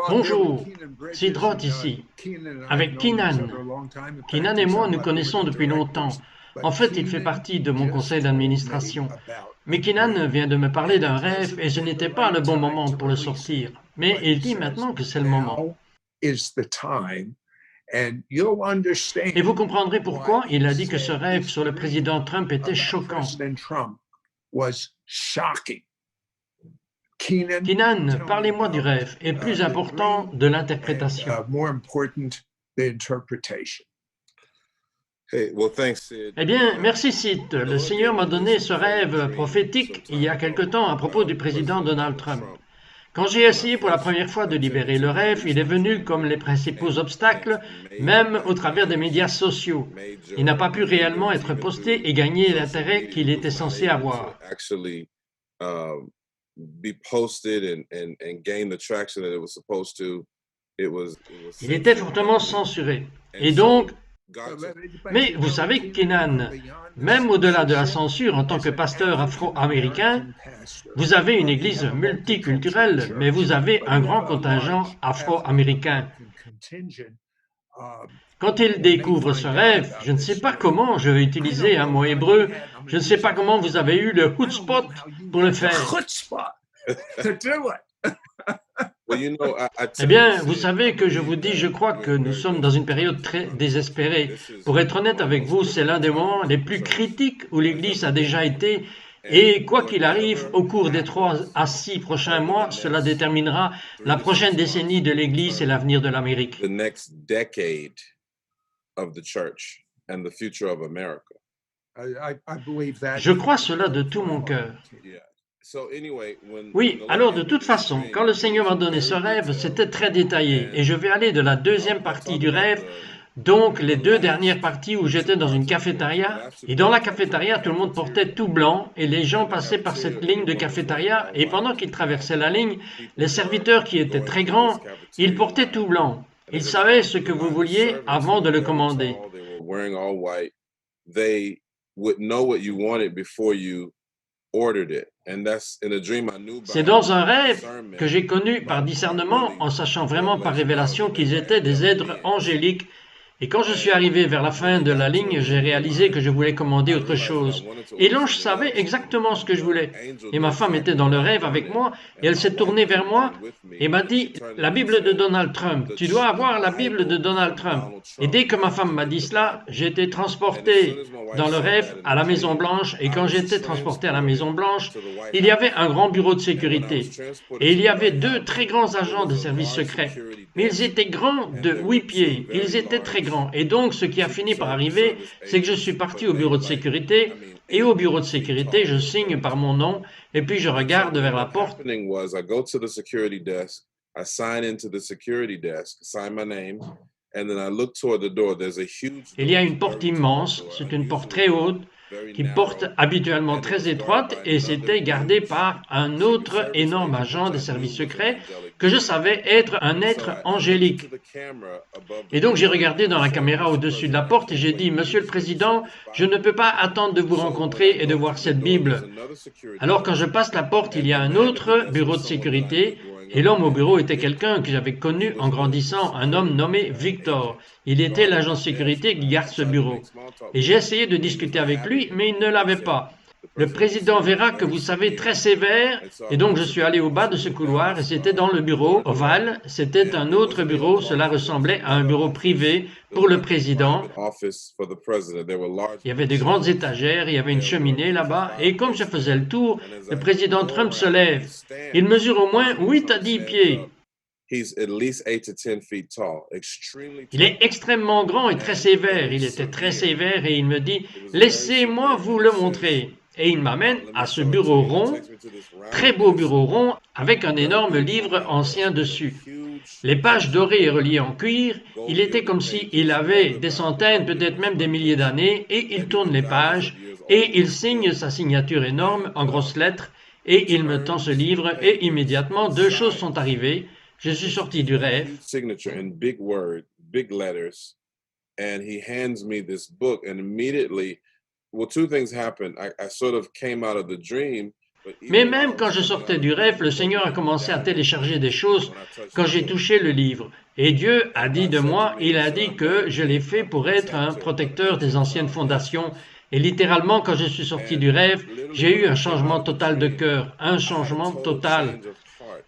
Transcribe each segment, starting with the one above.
Bonjour, Sid Roth ici, avec Keenan. Keenan et moi nous connaissons depuis longtemps. En fait, il fait partie de mon conseil d'administration. Mais Keenan vient de me parler d'un rêve et ce n'était pas le bon moment pour le sortir. Mais il dit maintenant que c'est le moment. Et vous comprendrez pourquoi il a dit que ce rêve sur le président Trump était choquant. Keenan, parlez-moi du rêve et plus important de l'interprétation. Eh bien, merci Sid. Le Seigneur m'a donné ce rêve prophétique il y a quelque temps à propos du président Donald Trump. Quand j'ai essayé pour la première fois de libérer le rêve, il est venu comme les principaux obstacles, même au travers des médias sociaux. Il n'a pas pu réellement être posté et gagner l'intérêt qu'il était censé avoir. Il était fortement censuré. Et donc, mais vous savez, Kenan, même au-delà de la censure en tant que pasteur afro-américain, vous avez une église multiculturelle, mais vous avez un grand contingent afro-américain. Quand il découvre ce rêve, je ne sais pas comment, je vais utiliser un mot hébreu, je ne sais pas comment vous avez eu le chutzpot pour le faire. Eh bien, vous savez que je vous dis, je crois que nous sommes dans une période très désespérée. Pour être honnête avec vous, c'est l'un des moments les plus critiques où l'Église a déjà été. Et quoi qu'il arrive, au cours des 3 à 6 prochains mois, cela déterminera la prochaine décennie de l'Église et l'avenir de l'Amérique. Je crois cela de tout mon cœur. Oui, alors de toute façon, quand le Seigneur m'a donné ce rêve, c'était très détaillé. Et je vais aller de la deuxième partie du rêve, donc les 2 dernières parties où j'étais dans une cafétéria. Et dans la cafétéria, tout le monde portait tout blanc et les gens passaient par cette ligne de cafétéria. Et pendant qu'ils traversaient la ligne, les serviteurs qui étaient très grands, ils portaient tout blanc. Ils savaient ce que vous vouliez avant de le commander. C'est dans un rêve que j'ai connu par discernement, en sachant vraiment par révélation qu'ils étaient des êtres angéliques. Et quand je suis arrivé vers la fin de la ligne, j'ai réalisé que je voulais commander autre chose. Et l'ange savait exactement ce que je voulais. Et ma femme était dans le rêve avec moi, et elle s'est tournée vers moi et m'a dit, la Bible de Donald Trump, tu dois avoir la Bible de Donald Trump. Et dès que ma femme m'a dit cela, j'ai été transporté dans le rêve à la Maison Blanche. Et quand j'étais transporté à la Maison Blanche, il y avait un grand bureau de sécurité. Et il y avait 2 très grands agents de service secret. Mais ils étaient grands de 8 pieds. Ils étaient très grands. Et donc, ce qui a fini par arriver, c'est que je suis parti au bureau de sécurité. Et au bureau de sécurité, je signe par mon nom. Et puis, je regarde vers la porte. Il y a une porte immense. C'est une porte très haute, qui porte habituellement très étroite, et c'était gardé par un autre énorme agent des services secrets que je savais être un être angélique. Et donc j'ai regardé dans la caméra au-dessus de la porte et j'ai dit, Monsieur le Président, je ne peux pas attendre de vous rencontrer et de voir cette Bible. Alors quand je passe la porte, il y a un autre bureau de sécurité, et l'homme au bureau était quelqu'un que j'avais connu en grandissant, un homme nommé Victor. Il était l'agent de sécurité qui garde ce bureau. Et j'ai essayé de discuter avec lui, mais il ne l'avait pas. Le président verra que vous savez très sévère, et donc je suis allé au bas de ce couloir, et c'était dans le bureau ovale, c'était un autre bureau, cela ressemblait à un bureau privé pour le président. Il y avait de grandes étagères, il y avait une cheminée là-bas, et comme je faisais le tour, le président Trump se lève. Il mesure au moins 8 à 10 pieds. Il est extrêmement grand et très sévère. Il était très sévère et il me dit « Laissez-moi vous le montrer ». Et il m'amène à ce bureau rond, très beau bureau rond, avec un énorme livre ancien dessus. Les pages dorées et reliées en cuir, il était comme s'il avait des centaines, peut-être même des milliers d'années, et il tourne les pages, et il signe sa signature énorme en grosses lettres, et il me tend ce livre, et immédiatement 2 choses sont arrivées. Je suis sorti du rêve. And he hands me this book, and immediately, well, 2 things happened. I sort of came out of the dream. Mais même quand je sortais du rêve, le Seigneur a commencé à télécharger des choses quand j'ai touché le livre. Et Dieu a dit de moi, il a dit que je l'ai fait pour être un protecteur des anciennes fondations. Et littéralement, quand je suis sorti du rêve, j'ai eu un changement total de cœur, un changement total.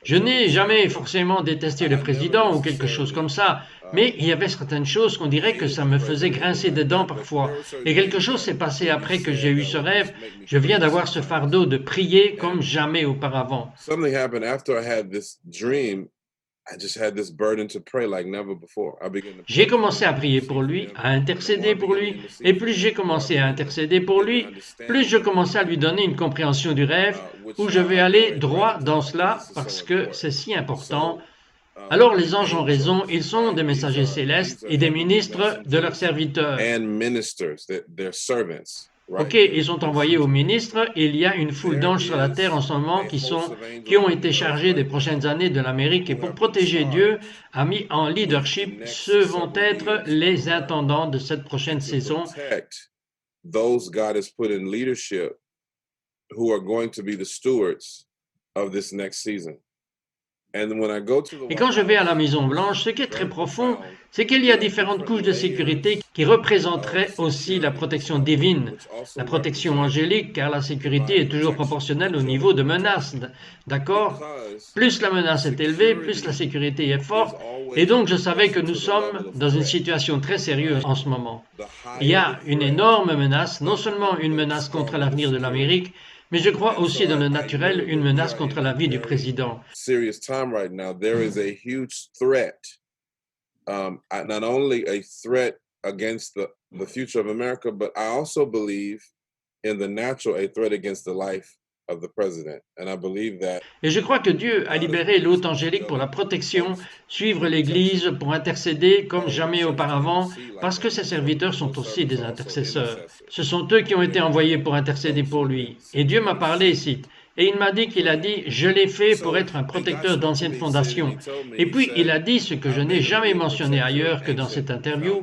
Je n'ai jamais forcément détesté le président ou quelque chose comme ça, mais il y avait certaines choses qu'on dirait que ça me faisait grincer des dents parfois. Et quelque chose s'est passé après que j'ai eu ce rêve. Je viens d'avoir ce fardeau de prier comme jamais auparavant. J'ai commencé à prier pour lui, à intercéder pour lui, et plus j'ai commencé à intercéder pour lui, plus je commençais à lui donner une compréhension du rêve, où je vais aller droit dans cela parce que c'est si important. Alors les anges ont raison, ils sont des messagers célestes et des ministres de leurs serviteurs. Ok, ils sont envoyés aux ministres et il y a une foule d'anges sur la terre en ce moment qui ont été chargés des prochaines années de l'Amérique et pour protéger Dieu a mis en leadership, ce vont être les intendants de cette prochaine saison. Those God has put in leadership who are going to be the stewards of this next season. Et quand je vais à la Maison Blanche, ce qui est très profond, c'est qu'il y a différentes couches de sécurité qui représenteraient aussi la protection divine, la protection angélique, car la sécurité est toujours proportionnelle au niveau de menace. D'accord? Plus la menace est élevée, plus la sécurité est forte. Et donc je savais que nous sommes dans une situation très sérieuse en ce moment. Il y a une énorme menace, non seulement une menace contre l'avenir de l'Amérique, mais je crois aussi dans le naturel une menace contre la vie du président. Serious time right now. There is a huge threat, not only a threat against the future of America, but I also believe in the natural, a threat against the life of the president. And I believe that. Et je crois que Dieu a libéré l'hôte angélique pour la protection, suivre l'Église, pour intercéder comme jamais auparavant, parce que ses serviteurs sont aussi des intercesseurs. Ce sont eux qui ont été envoyés pour intercéder pour lui. Et Dieu m'a parlé ici. Et il m'a dit qu'il a dit, je l'ai fait pour être un protecteur d'anciennes fondations. Et puis il a dit ce que je n'ai jamais mentionné ailleurs que dans cette interview.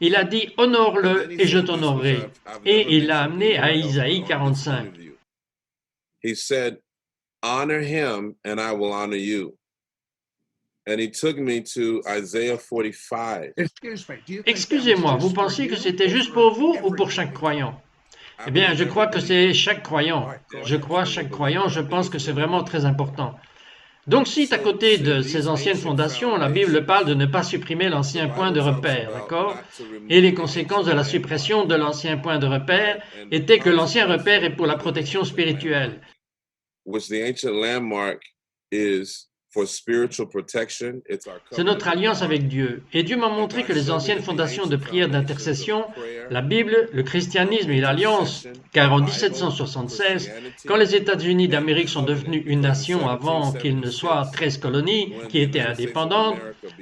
Il a dit, honore-le et je t'honorerai. Et il l'a amené à Isaïe 45. He said, honor him and I will honor you. And he took me to Isaiah 45. Excusez-moi, vous pensiez que c'était juste pour vous ou pour chaque croyant? Eh bien, je crois que c'est chaque croyant. Je pense que c'est vraiment très important. Donc, si à côté de ces anciennes fondations, la Bible parle de ne pas supprimer l'ancien point de repère, d'accord? Et les conséquences de la suppression de l'ancien point de repère étaient que l'ancien repère est pour la protection spirituelle. C'est notre alliance avec Dieu. Et Dieu m'a montré que les anciennes fondations de prière d'intercession, la Bible, le christianisme et l'alliance, car en 1776, quand les États-Unis d'Amérique sont devenus une nation avant qu'ils ne soient 13 colonies qui étaient indépendantes,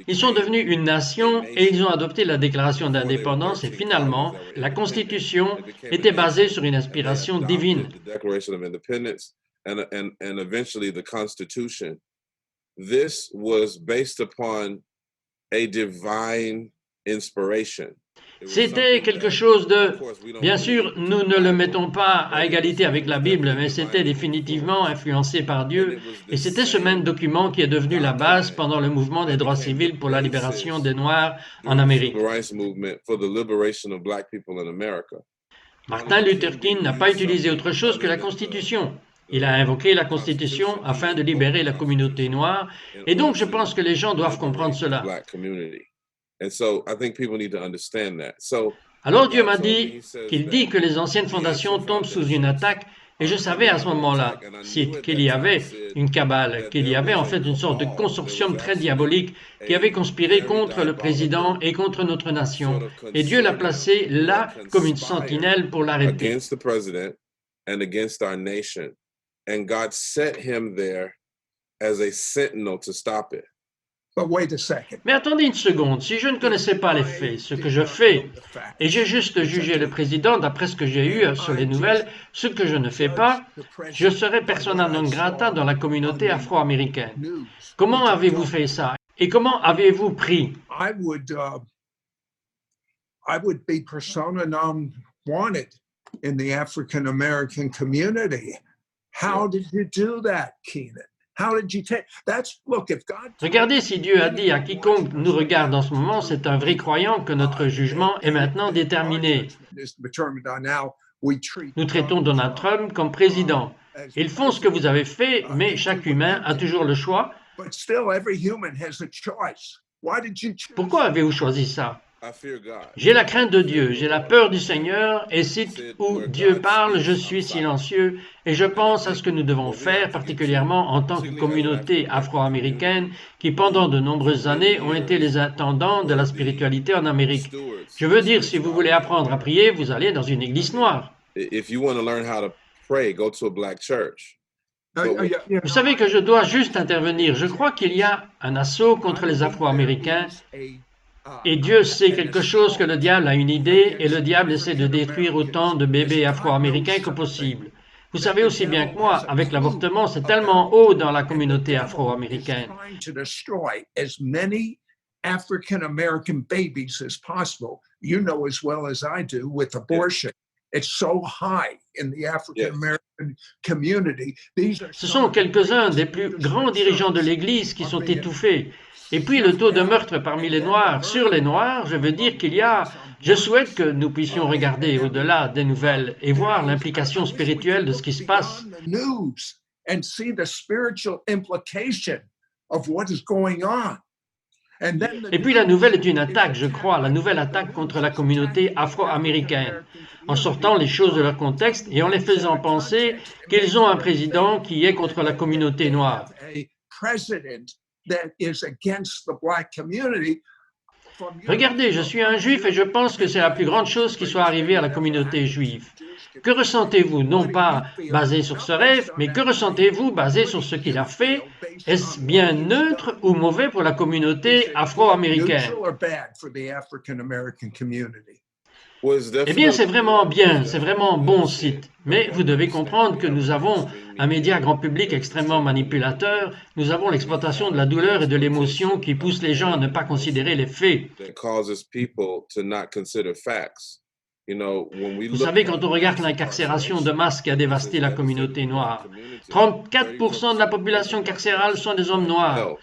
ils sont devenus une nation et ils ont adopté la déclaration d'indépendance et finalement, la Constitution était basée sur une inspiration divine. And eventually the Constitution. This was based upon a divine inspiration. C'était quelque chose de... Bien sûr, nous ne le mettons pas à égalité avec la Bible, mais c'était définitivement influencé par Dieu. Et c'était ce même document qui est devenu la base pendant le mouvement des droits civils pour la libération des Noirs en Amérique. Martin Luther King n'a pas utilisé autre chose que la Constitution. Il a invoqué la Constitution afin de libérer la communauté noire. Et donc, je pense que les gens doivent comprendre cela. Alors Dieu m'a dit qu'il dit que les anciennes fondations tombent sous une attaque et je savais à ce moment-là qu'il y avait une cabale, qu'il y avait en fait une sorte de consortium très diabolique qui avait conspiré contre le président et contre notre nation. Et Dieu l'a placé là comme une sentinelle pour l'arrêter. And God set him there as a sentinel to stop it. Mais attendez une seconde, si je ne connaissais pas les faits, ce que je fais, et j'ai juste jugé le président d'après ce que j'ai eu sur les nouvelles, ce que je ne fais pas, je serais persona non grata dans la communauté afro-américaine. Comment avez-vous fait ça? Et comment avez-vous pris? I would be persona non wanted in the African American community. How did you do that, Keenan? How did you take look, if God... Regardez, si Dieu a dit à quiconque nous regarde en ce moment, c'est un vrai croyant, que notre jugement est maintenant déterminé. Nous traitons Donald Trump comme président. Ils font ce que vous avez fait, mais chaque humain a toujours le choix. Pourquoi avez-vous choisi ça? J'ai la crainte de Dieu, j'ai la peur du Seigneur, et site où Dieu parle, je suis silencieux, et je pense à ce que nous devons faire, particulièrement en tant que communauté afro-américaine, qui pendant de nombreuses années ont été les intendants de la spiritualité en Amérique. Je veux dire, si vous voulez apprendre à prier, vous allez dans une église noire. Vous savez que je dois juste intervenir. Je crois qu'il y a un assaut contre les Afro-Américains. Et Dieu sait quelque chose, que le diable a une idée, et le diable essaie de détruire autant de bébés afro-américains que possible. Vous savez aussi bien que moi, avec l'avortement, c'est tellement haut dans la communauté afro-américaine. African-American babies as possible. You know as well as I do with abortion. It's so high in the African-American community. Ce sont quelques-uns des plus grands dirigeants de l'Église qui sont étouffés. Et puis le taux de meurtre parmi les Noirs, sur les Noirs, je veux dire qu'il y a... Je souhaite que nous puissions regarder au-delà des nouvelles et voir l'implication spirituelle de ce qui se passe. Et puis la nouvelle est une attaque, je crois, la nouvelle attaque contre la communauté afro-américaine, en sortant les choses de leur contexte et en les faisant penser qu'ils ont un président qui est contre la communauté noire. Regardez, je suis un juif et je pense que c'est la plus grande chose qui soit arrivée à la communauté juive. Que ressentez-vous, non pas basé sur ce rêve, mais que ressentez-vous basé sur ce qu'il a fait? Est-ce bien neutre ou mauvais pour la communauté afro-américaine? Eh bien, c'est vraiment bien, c'est vraiment bon site. Mais vous devez comprendre que nous avons un média grand public extrêmement manipulateur. Nous avons l'exploitation de la douleur et de l'émotion qui pousse les gens à ne pas considérer les faits. Vous savez, quand on regarde l'incarcération de masse qui a dévasté la communauté noire, 34% de la population carcérale sont des hommes noirs.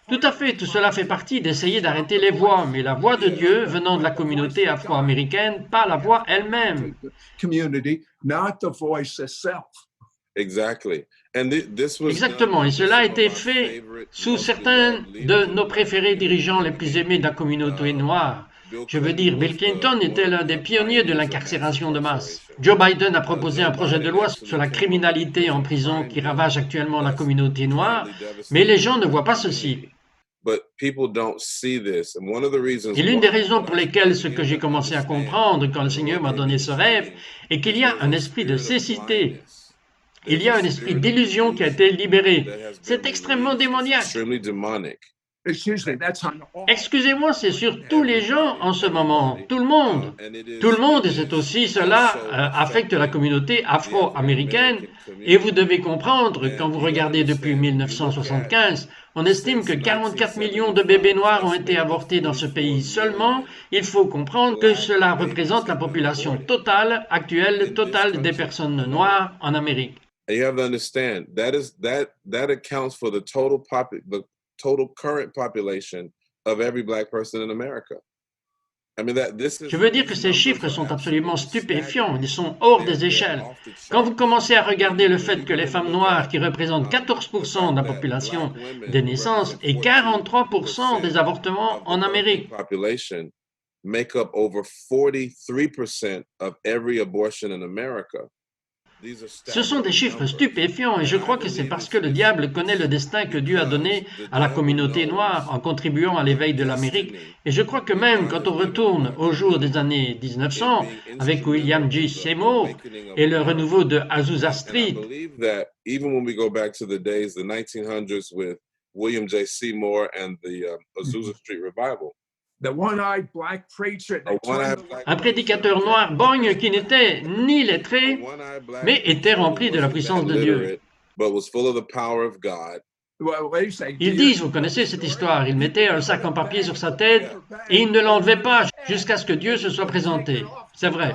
Tout à fait, tout cela fait partie d'essayer d'arrêter les voix, mais la voix de Dieu venant de la communauté afro-américaine, pas la voix elle-même. Exactement, et cela a été fait sous certains de nos préférés dirigeants les plus aimés de la communauté noire. Je veux dire, Bill Clinton était l'un des pionniers de l'incarcération de masse. Joe Biden a proposé un projet de loi sur la criminalité en prison qui ravage actuellement la communauté noire, mais les gens ne voient pas ceci. Et l'une des raisons pour lesquelles ce que j'ai commencé à comprendre quand le Seigneur m'a donné ce rêve est qu'il y a un esprit de cécité. Il y a un esprit d'illusion qui a été libéré. C'est extrêmement démoniaque. Excusez-moi, c'est sur tous les gens en ce moment, tout le monde. Tout le monde, et c'est aussi cela affecte la communauté afro-américaine. Et vous devez comprendre, quand vous regardez depuis 1975, on estime que 44 millions de bébés noirs ont été avortés dans ce pays seulement. Il faut comprendre que cela représente la population totale, actuelle, totale des personnes noires en Amérique. And you have to understand that accounts for the total current population of every black person in America. Je veux dire que ces chiffres sont absolument stupéfiants, ils sont hors des échelles. Quand vous commencez à regarder le fait que les femmes noires, qui représentent 14% de la population des naissances et 43% des avortements en Amérique, make up over 43% of every abortion in America. Ce sont des chiffres stupéfiants et je crois que c'est parce que le diable connaît le destin que Dieu a donné à la communauté noire en contribuant à l'éveil de l'Amérique. Et je crois que même quand on retourne au jour des années 1900 avec William J. Seymour et le renouveau de Azusa Street, un prédicateur noir borgne qui n'était ni lettré, mais était rempli de la puissance de Dieu. Ils disent, vous connaissez cette histoire, il mettait un sac en papier sur sa tête et il ne l'enlevait pas jusqu'à ce que Dieu se soit présenté. C'est vrai.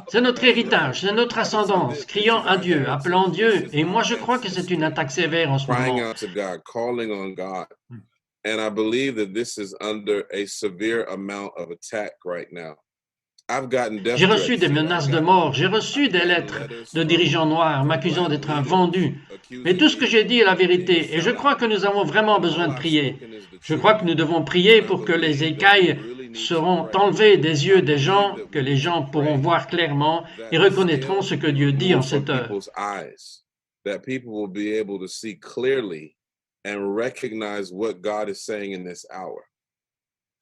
C'est notre héritage, c'est notre ascendance, criant à Dieu, appelant Dieu. Et moi, je crois que c'est une attaque sévère en ce moment. Crying out to God, calling on God. And I believe that this is under a severe amount of attack right now. J'ai reçu des menaces de mort, j'ai reçu des lettres de dirigeants noirs m'accusant d'être un vendu. Mais tout ce que j'ai dit est la vérité et je crois que nous avons vraiment besoin de prier. Je crois que nous devons prier pour que les écailles seront enlevées des yeux des gens, que les gens pourront voir clairement et reconnaîtront ce que Dieu dit en cette heure. That people will be able to see clearly and recognize what God is saying in this hour.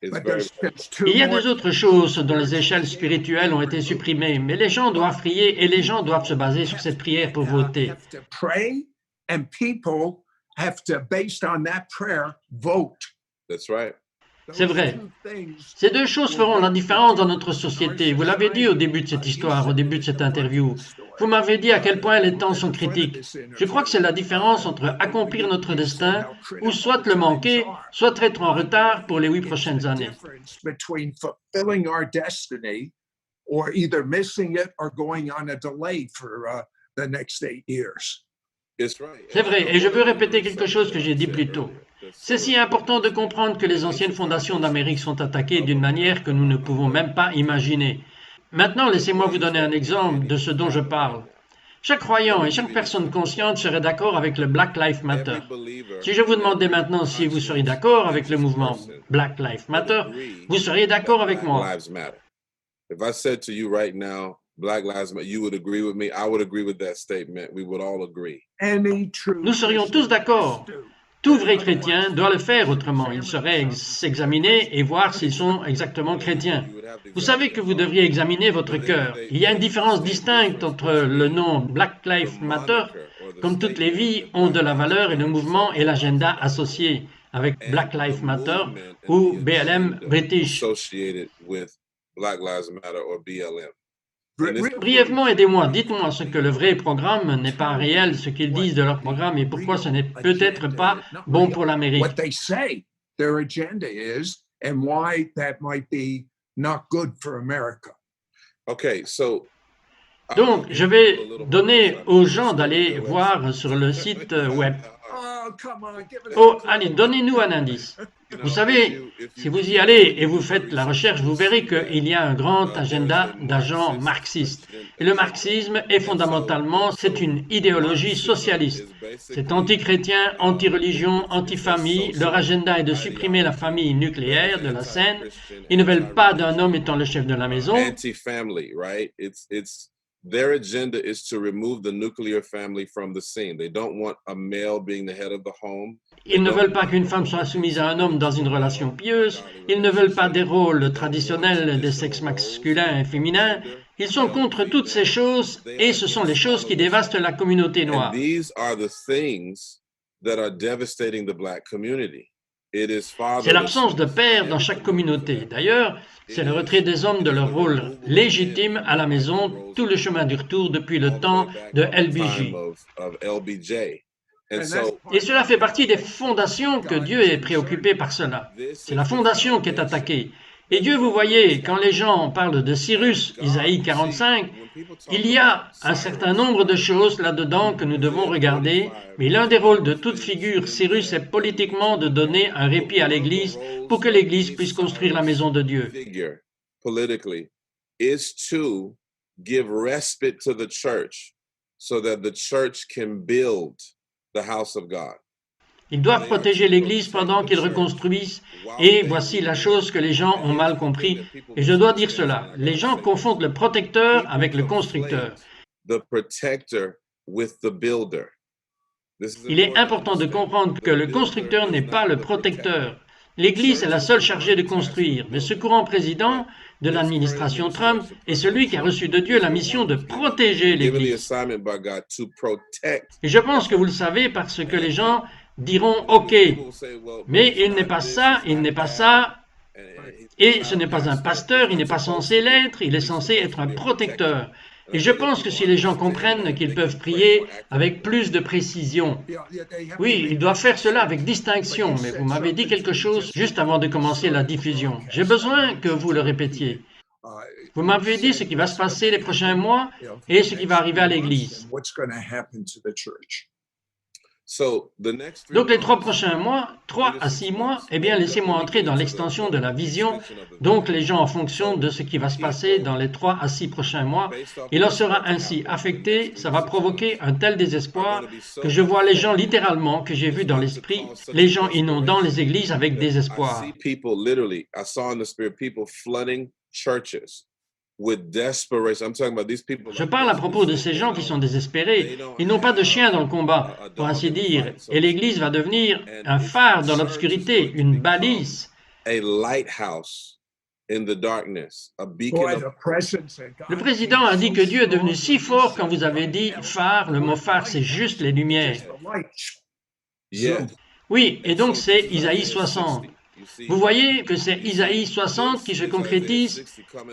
Il y a deux autres choses dont les échelles spirituelles ont été supprimées, mais les gens doivent prier et les gens doivent se baser sur cette prière pour voter. That's right. C'est vrai. Ces deux choses feront la différence dans notre société. Vous l'avez dit au début de cette histoire, au début de cette interview. Vous m'avez dit à quel point les temps sont critiques. Je crois que c'est la différence entre accomplir notre destin ou soit le manquer, soit être en retard pour les 8 prochaines années. C'est vrai, et je veux répéter quelque chose que j'ai dit plus tôt. C'est si important de comprendre que les anciennes fondations d'Amérique sont attaquées d'une manière que nous ne pouvons même pas imaginer. Maintenant, laissez-moi vous donner un exemple de ce dont je parle. Chaque croyant et chaque personne consciente serait d'accord avec le Black Lives Matter. Si je vous demandais maintenant si vous seriez d'accord avec le mouvement Black Lives Matter, vous seriez d'accord avec moi. If I said to you right now, Black Lives Matter, you would agree with me. I would agree with that statement. We would all agree. Nous serions tous d'accord. Tout vrai chrétien doit le faire autrement. Il serait s'examiner et voir s'ils sont exactement chrétiens. Vous savez que vous devriez examiner votre cœur. Il y a une différence distincte entre le nom Black Lives Matter, comme toutes les vies ont de la valeur et le mouvement et l'agenda associé avec Black Lives Matter ou BLM British. Brièvement, aidez-moi. Dites-moi ce que le vrai programme n'est pas réel, ce qu'ils disent de leur programme et pourquoi ce n'est peut-être pas bon pour l'Amérique. Donc, je vais donner aux gens d'aller voir sur le site web. Oh, allez, donnez-nous un indice. Vous savez, si vous y allez et vous faites la recherche, vous verrez qu'il y a un grand agenda d'agents marxistes. Et le marxisme est fondamentalement, c'est une idéologie socialiste. C'est anti-chrétien, anti-religion, anti-famille. Leur agenda est de supprimer la famille nucléaire de la scène. Ils ne veulent pas d'un homme étant le chef de la maison. Anti-family, right? Their agenda is to remove the nuclear family from the scene. They don't want a male being the head of the home. Ils ne veulent pas qu'une femme soit soumise à un homme dans une relation pieuse. Ils ne veulent pas des rôles traditionnels des sexes masculins et féminins. Ils sont contre toutes ces choses et ce sont les choses qui dévastent la communauté noire. These are the things that are devastating the black community. C'est l'absence de père dans chaque communauté. D'ailleurs, c'est le retrait des hommes de leur rôle légitime à la maison, tout le chemin du retour depuis le temps de LBJ. Et cela fait partie des fondations que Dieu est préoccupé par cela. C'est la fondation qui est attaquée. Et Dieu, vous voyez, quand les gens parlent de Cyrus, Isaïe 45, il y a un certain nombre de choses là-dedans que nous devons regarder, mais l'un des rôles de toute figure, Cyrus, est politiquement de donner un répit à l'Église pour que l'Église puisse construire la maison de Dieu. Politically, is to give respite to the church so that the church can build the house of God. Ils doivent protéger l'Église pendant qu'ils reconstruisent. Et voici la chose que les gens ont mal compris. Et je dois dire cela. Les gens confondent le protecteur avec le constructeur. Il est important de comprendre que le constructeur n'est pas le protecteur. L'Église est la seule chargée de construire. Mais ce courant président de l'administration Trump est celui qui a reçu de Dieu la mission de protéger l'Église. Et je pense que vous le savez parce que les gens diront « OK, mais il n'est pas ça, il n'est pas ça, et ce n'est pas un pasteur, il n'est pas censé l'être, il est censé être un protecteur. » Et je pense que si les gens comprennent qu'ils peuvent prier avec plus de précision, oui, ils doivent faire cela avec distinction, mais vous m'avez dit quelque chose juste avant de commencer la diffusion. J'ai besoin que vous le répétiez. Vous m'avez dit ce qui va se passer les prochains mois et ce qui va arriver à l'Église. Donc les 3 prochains mois, 3 à 6 mois, eh bien laissez-moi entrer dans l'extension de la vision. Donc les gens, en fonction de ce qui va se passer dans les 3 à 6 prochains mois, il en sera ainsi affecté, ça va provoquer un tel désespoir que je vois les gens littéralement, que j'ai vu dans l'esprit, les gens inondant les églises avec désespoir. Je parle à propos de ces gens qui sont désespérés. Ils n'ont pas de chien dans le combat, pour ainsi dire. Et l'Église va devenir un phare dans l'obscurité, une balise. Le président a dit que Dieu est devenu si fort quand vous avez dit phare. Le mot phare, c'est juste les lumières. Oui, et donc c'est Isaïe 60. Vous voyez que c'est Isaïe 60 qui se concrétise.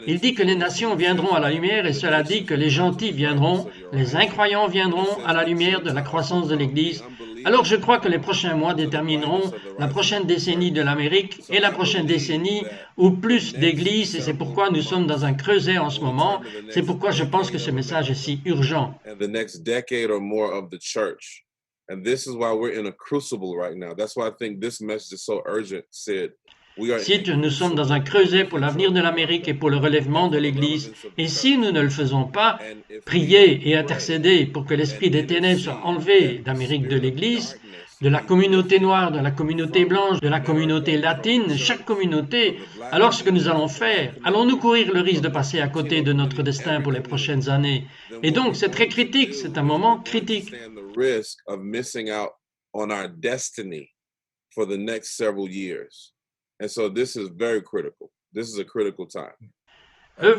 Il dit que les nations viendront à la lumière et cela dit que les gentils viendront, les incroyants viendront à la lumière de la croissance de l'Église. Alors je crois que les prochains mois détermineront la prochaine décennie de l'Amérique et la prochaine décennie où plus d'églises, et c'est pourquoi nous sommes dans un creuset en ce moment, c'est pourquoi je pense que ce message est si urgent. And this is why we're in a crucible right now. That's why I think this message is so urgent. Nous sommes dans un creuset pour l'avenir de l'Amérique et pour le relèvement de l'Église. Et si nous ne le faisons pas, prier et intercéder pour que l'esprit des ténèbres soit enlevé d'Amérique de l'Église, de la communauté noire, de la communauté blanche, de la communauté latine, chaque communauté, alors ce que nous allons faire, allons-nous courir le risque de passer à côté de notre destin pour les prochaines années? Et donc c'est très critique, c'est un moment critique. Vous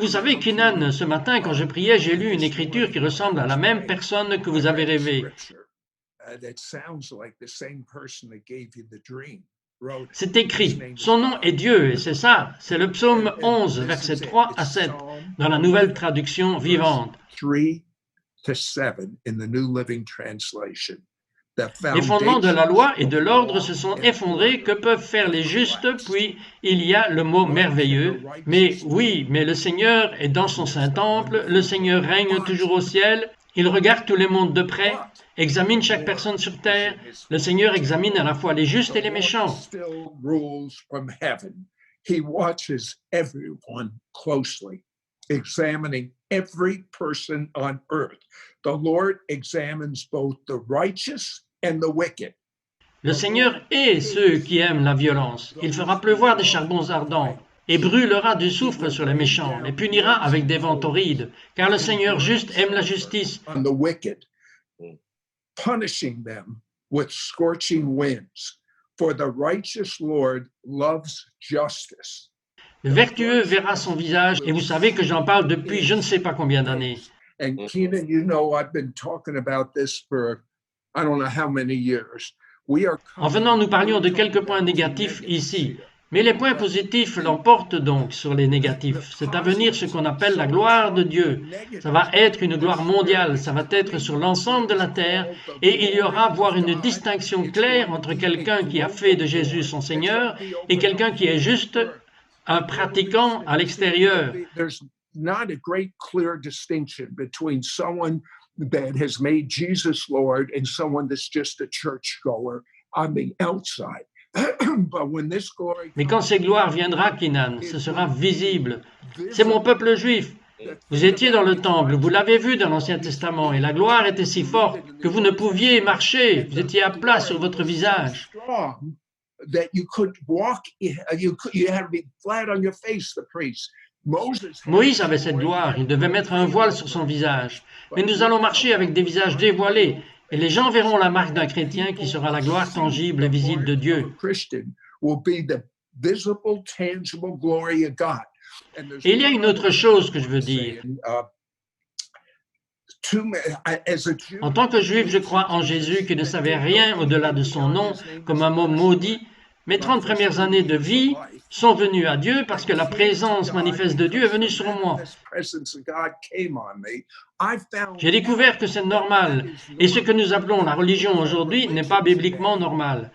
savez, Keenan, ce matin, quand je priais, j'ai lu une écriture qui ressemble à la même personne que vous avez rêvé. C'est écrit, son nom est Dieu, et c'est ça, c'est le psaume 11, versets 3 à 7, dans la nouvelle traduction vivante. Les fondements de la loi et de l'ordre se sont effondrés. Que peuvent faire les justes? Puis il y a le mot merveilleux. Mais oui, mais le Seigneur est dans son saint temple. Le Seigneur règne toujours au ciel. Il regarde tous les mondes de près, examine chaque personne sur terre. Le Seigneur examine à la fois les justes et les méchants. He watches everyone closely, examining every person on earth. The Lord examines both the righteous and the wicked. Le Seigneur hait ceux qui aiment la violence. Il fera pleuvoir des charbons ardents et brûlera du soufre sur les méchants, les punira avec des vents torrides, car le Seigneur juste aime la justice. On the wicked, punishing them with scorching winds, for the righteous Lord loves justice. Le vertueux verra son visage, et vous savez que j'en parle depuis je ne sais pas combien d'années. And Keenan, you know, I've been talking about this for I don't know how many years. En venant, nous parlions de quelques points négatifs ici, mais les points positifs l'emportent donc sur les négatifs. C'est à venir ce qu'on appelle la gloire de Dieu. Ça va être une gloire mondiale, ça va être sur l'ensemble de la terre, et il y aura voire une distinction claire entre quelqu'un qui a fait de Jésus son Seigneur et quelqu'un qui est juste un pratiquant à l'extérieur. Not a great clear distinction between someone that has made Jesus Lord and someone that's just a churchgoer on the outside. But when this glory Mais quand cette gloire viendra, Keenan, ce sera visible. C'est mon peuple juif. Vous étiez dans le temple, vous l'avez vu dans l'Ancien Testament, et la gloire était si forte que vous ne pouviez marcher, vous étiez à plat sur votre visage. That you could walk, you had to be flat on your face, the priest. Moïse avait cette gloire, il devait mettre un voile sur son visage. Mais nous allons marcher avec des visages dévoilés, et les gens verront la marque d'un chrétien qui sera la gloire tangible et visible de Dieu. Et il y a une autre chose que je veux dire. En tant que juif, je crois en Jésus qui ne savait rien au-delà de son nom, comme un mot maudit. Mes 30 premières années de vie sont venues à Dieu parce que la présence manifeste de Dieu est venue sur moi. J'ai découvert que c'est normal. Et ce que nous appelons la religion aujourd'hui n'est pas bibliquement normal.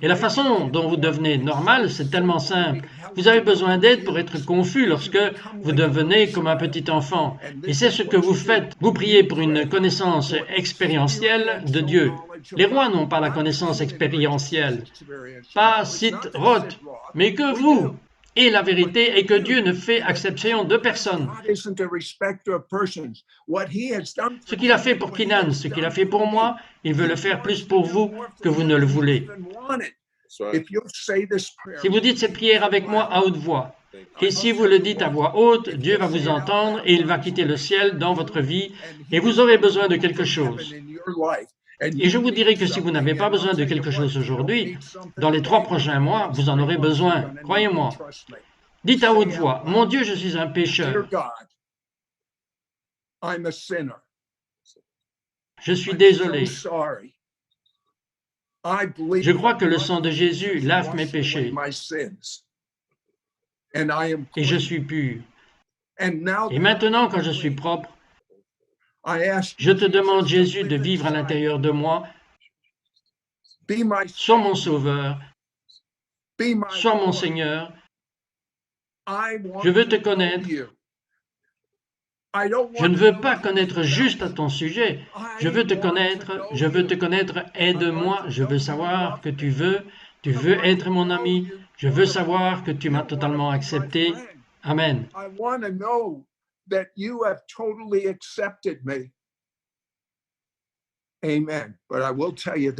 Et la façon dont vous devenez normal, c'est tellement simple. Vous avez besoin d'aide pour être confus lorsque vous devenez comme un petit enfant. Et c'est ce que vous faites. Vous priez pour une connaissance expérientielle de Dieu. Les rois n'ont pas la connaissance expérientielle. Pas sit-rot, mais que vous. Et la vérité est que Dieu ne fait exception de personne. Ce qu'il a fait pour Kinan, ce qu'il a fait pour moi, il veut le faire plus pour vous que vous ne le voulez. Si vous dites cette prière avec moi à haute voix, et si vous le dites à voix haute, Dieu va vous entendre et il va quitter le ciel dans votre vie et vous aurez besoin de quelque chose. Et je vous dirai que si vous n'avez pas besoin de quelque chose aujourd'hui, dans les 3 prochains mois, vous en aurez besoin, croyez-moi. Dites à haute voix, « Mon Dieu, je suis un pécheur. Je suis désolé. Je crois que le sang de Jésus lave mes péchés. Et je suis pur. Et maintenant, quand je suis propre, je te demande, Jésus, de vivre à l'intérieur de moi. Sois mon sauveur. Sois mon Seigneur. Je veux te connaître. Je ne veux pas connaître juste à ton sujet. Je veux te connaître, aide-moi. Je veux savoir que tu veux être mon ami. Je veux savoir que tu m'as totalement accepté. Amen. Mais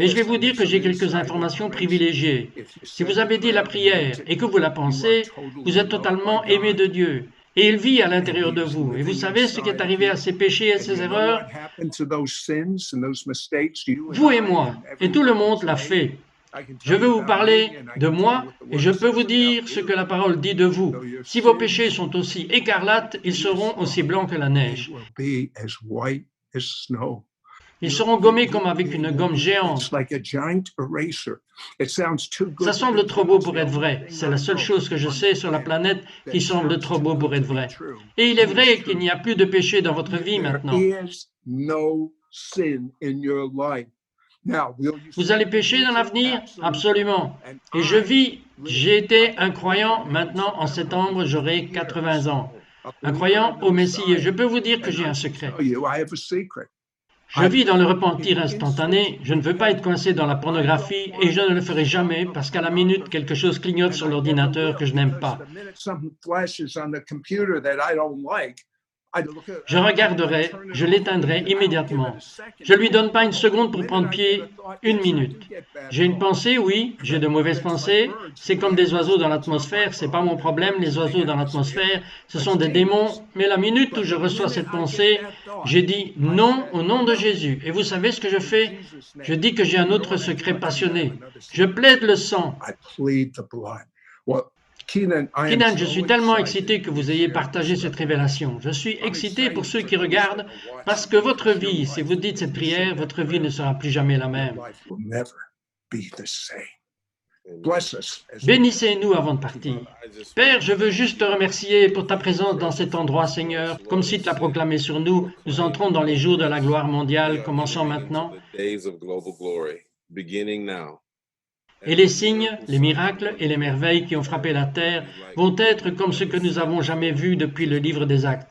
je vais vous dire que j'ai quelques informations privilégiées. Si vous avez dit la prière et que vous la pensez, vous êtes totalement aimé de Dieu. Et il vit à l'intérieur de vous. Et vous savez ce qui est arrivé à ces péchés et à ces erreurs? Vous et moi, et tout le monde l'a fait. Je veux vous parler de moi et je peux vous dire ce que la parole dit de vous. Si vos péchés sont aussi écarlates, ils seront aussi blancs que la neige. Ils seront gommés comme avec une gomme géante. Ça semble trop beau pour être vrai. C'est la seule chose que je sais sur la planète qui semble trop beau pour être vrai. Et il est vrai qu'il n'y a plus de péché dans votre vie maintenant. Vous allez pécher dans l'avenir? Absolument. Et j'ai été un croyant, maintenant en septembre j'aurai 80 ans. Un croyant au Messie. Et je peux vous dire que j'ai un secret. Je vis dans le repentir instantané, je ne veux pas être coincé dans la pornographie et je ne le ferai jamais parce qu'à la minute, quelque chose clignote sur l'ordinateur que je n'aime pas. Je regarderai, je l'éteindrai immédiatement. Je ne lui donne pas une seconde pour prendre pied, 1 minute. J'ai une pensée, oui, j'ai de mauvaises pensées. C'est comme des oiseaux dans l'atmosphère, c'est pas mon problème, les oiseaux dans l'atmosphère, ce sont des démons. Mais la minute où je reçois cette pensée, j'ai dit non au nom de Jésus. Et vous savez ce que je fais? Je dis que j'ai un autre secret passionné. Je plaide le sang. Kinan, je suis tellement excité que vous ayez partagé cette révélation. Je suis excité pour ceux qui regardent parce que votre vie, si vous dites cette prière, votre vie ne sera plus jamais la même. Bénissez-nous avant de partir. Père, je veux juste te remercier pour ta présence dans cet endroit, Seigneur. Comme si tu l'as proclamé sur nous, nous entrons dans les jours de la gloire mondiale. Commençons maintenant. Et les signes, les miracles et les merveilles qui ont frappé la terre vont être comme ce que nous n'avons jamais vu depuis le livre des Actes.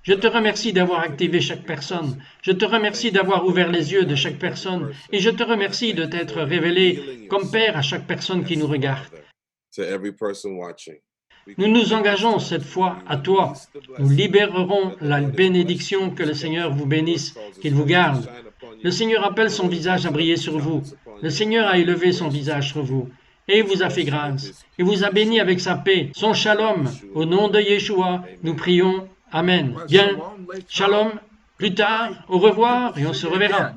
Je te remercie d'avoir activé chaque personne. Je te remercie d'avoir ouvert les yeux de chaque personne. Et je te remercie de t'être révélé comme Père à chaque personne qui nous regarde. Nous nous engageons cette fois à toi. Nous libérerons la bénédiction, que le Seigneur vous bénisse, qu'il vous garde. Le Seigneur appelle son visage à briller sur vous. Le Seigneur a élevé son visage sur vous et vous a fait grâce. Il vous a béni avec sa paix, son shalom. Au nom de Yeshua, nous prions. Amen. Bien, shalom. Plus tard, au revoir et on se reverra.